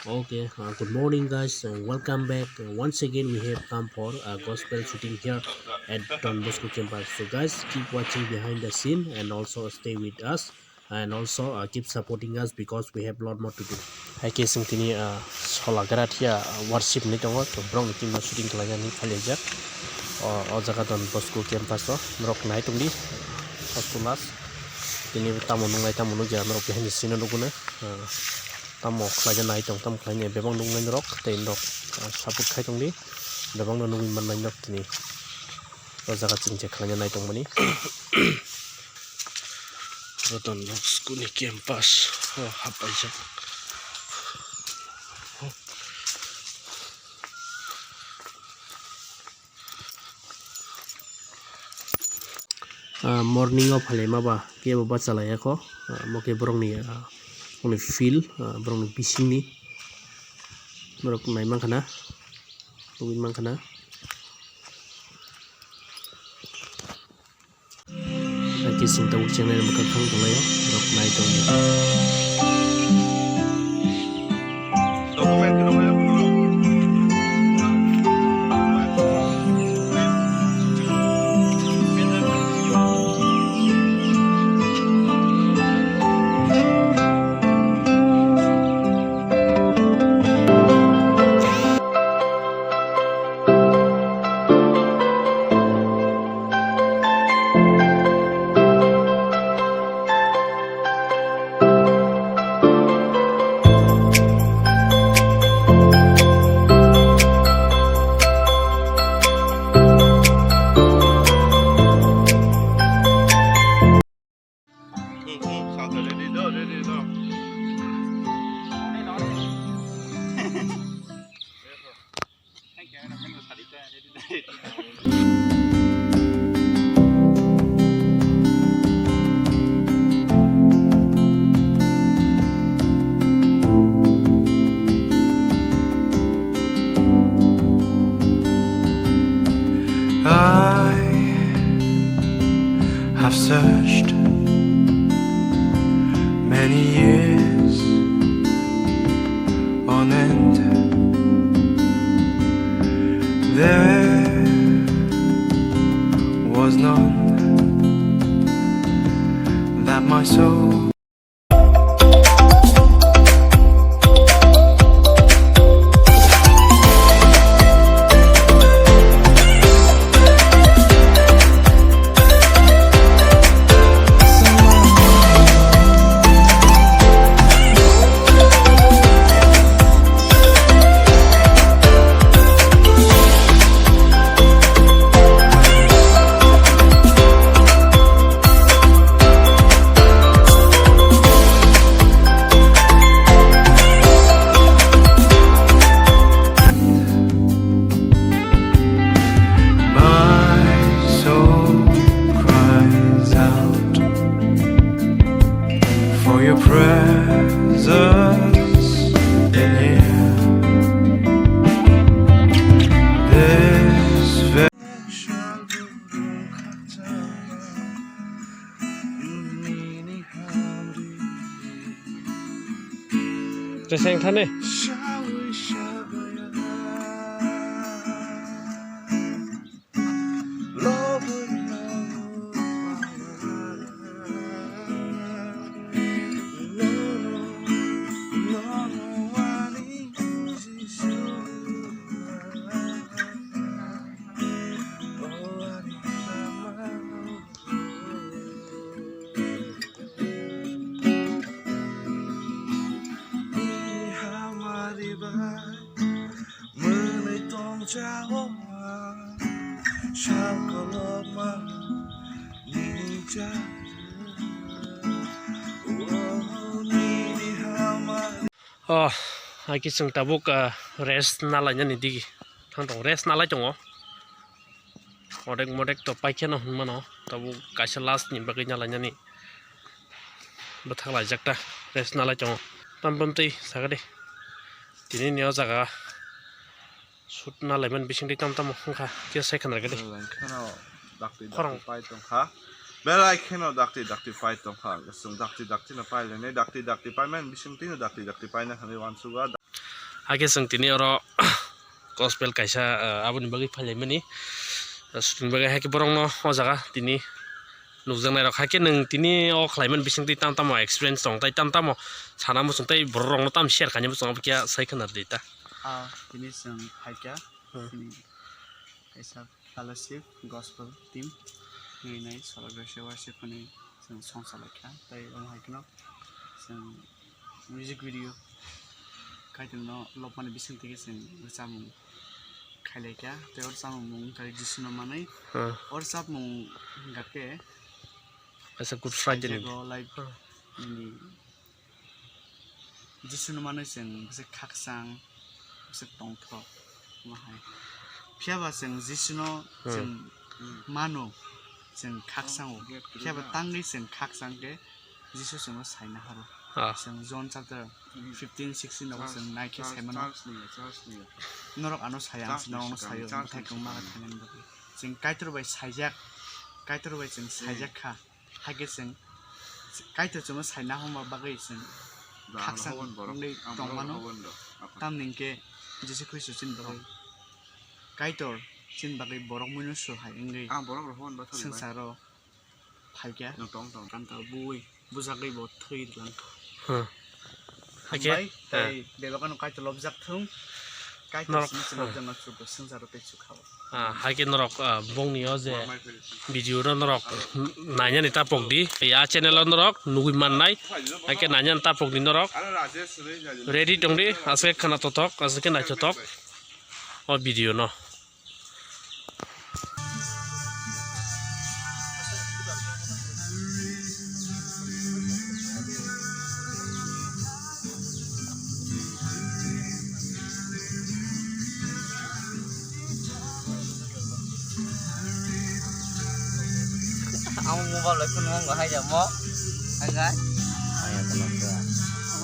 Good morning, guys. Welcome back. Once again, we have come for a gospel shooting here at Don Bosco campus. So, guys, keep watching behind the scene and also stay with us and also keep supporting us because we have a lot more to do. Hai ke sing tini sola garat ya worship ni tongo to brong team shooting kelanya ni khaleja o jaga Don Bosco campus rok nai tungdi hostulas tini tamunung nai tamunung ja rok behind the scene luguna tamo khlaja nai tong tam khlanya bebang nung nai rok tein rok saput khai tong ni bebang nung man nai rok tini o jaga chingche khlanya nai tong mani Don Bosco ni campus hapai ja morning of halema ba ke ba chalaya ko moke borong ni oni feel borong ni bising ni borok nai mangkhana lugin mangkhana ki sing taw channel makak thang tolayo borok nai tong ni I've searched many years on end. There was none that my soul for your presence in here. This Treseng thane aki sung tabuk rest nalanya ni digi thang tong rest nalai tongo modek to paikena hunmano tabuk kaisa last ni bagai nalanya ni bathakla jakta rest nalai tongo tampam tei sagade tini niya jaga shoot nalai man bising tam khangkha ke sai khana gade khorong pai tong kha belai kheno dakti pai tong kha sung dakti na pai le ne dakti pai man bising tin dakti pai na khani wan suga hake sang tini oro gospel kaisa aboni bagi phalemani shooting bagai hake borong no o jaga tini nukjangnai rok hake nung tini o khlaiman bising tei tam tamo experience dong tai tam tamo sana musung tei borong no tam share khaini musung abkia sai khana dita tini sing haika tini kaisa fellowship gospel team ni celebration worship ni sing song salakha tai on haikno sing music video kaitin no lopmani bising tege sing samung khaileka te or samung mung tai jisno manai or sap mung gake as a good friday go like ni jisno manai sing se khaksang se tongtho mahai phiaba sing jisno sing mano sing khaksang phiaba tangi sing khaksang ke jisu sing saina haro sing John chapter 15-16 of sing naike saimano norok ano sayang sinong sayo thai kongma thanen bagi sing kaitor bai saijak sing saijak kha hage sing kaitor chuma saina homa bagai sing khaksang nei tongmano tam ningke jisu christ chin bagai kaitor chin bagai borok muino so hai ngai borok rohon ba sing saro phaikya kanta bui bujagai bo thoi lang hake tai bebakan kaitor lobjak thung kaitor sin lobjak na chu sing saro pe chu khaw hake norok bongni o je video ro norok nanya ni tapok di ya channel norok nugui mannai hake nanya tapok di norok ready tongdi ase khana totok ase ke na totok o video no ông mua vào lại con ngon rồi hay giờ mó anh gái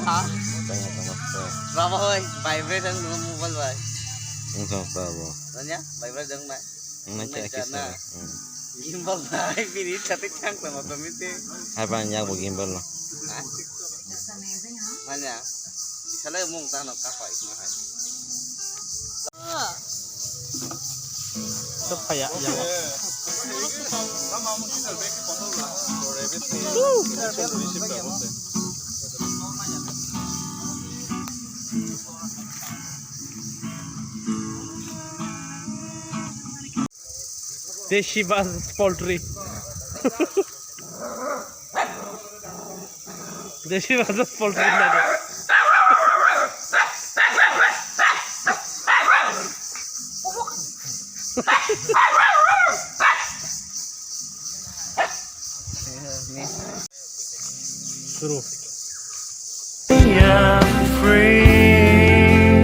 hả vào vào ơi bảy với đừng mua vào vậy không sao sao bro rồi nhá bảy với đừng này nó chạy cái sao gimbal vậy vì đi chặt cái mà tôi biết đi hai bạn nhau một gimbal lo mà nhá sao lại mông ta nó cá phải mà hay supaya yang Deshi versus poultry. Deshi versus poultry. Suruh. I'm free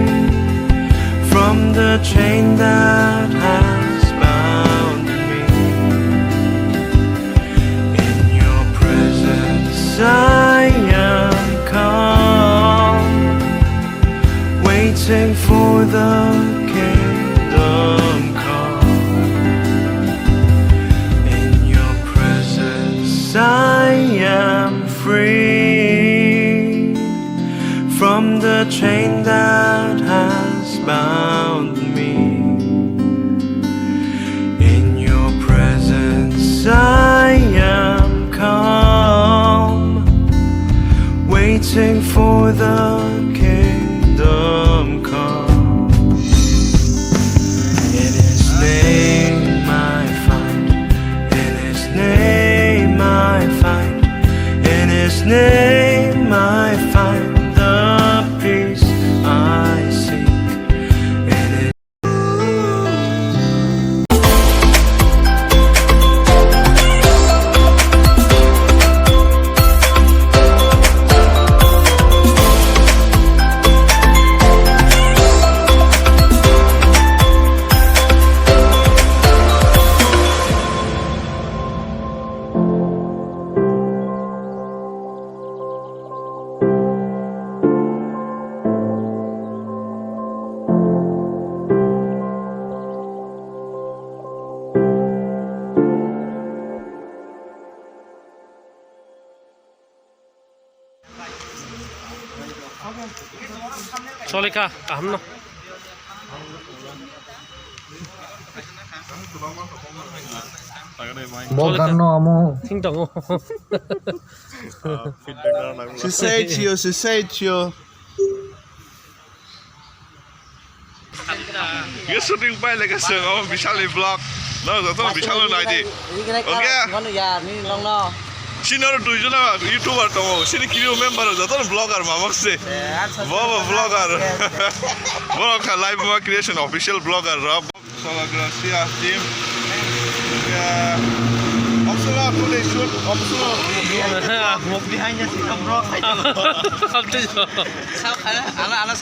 from the chain that has bound me. In your presence I am calm, waiting for the kingdom come. In your presence I am free from the chain that has bound me. In your presence I am calm, waiting for the kingdom come. In His name I find, in His name I find, in His name I find the peace I seek. In His Solika, kaham no. Thing dong. She said to you, she said to you. You shooting by like a song of Vishali vlog. No, that's not Vishalo Nadi. Okay. She never do you know YouTuber to she didn't you remember that's not vlogger mama say. Wow vlogger. Vlog live creation official vlogger Rob. Sala gracia team. Optional today shoot optional. Một đi hai nhà thì không rõ. Không chứ. Sao? Ana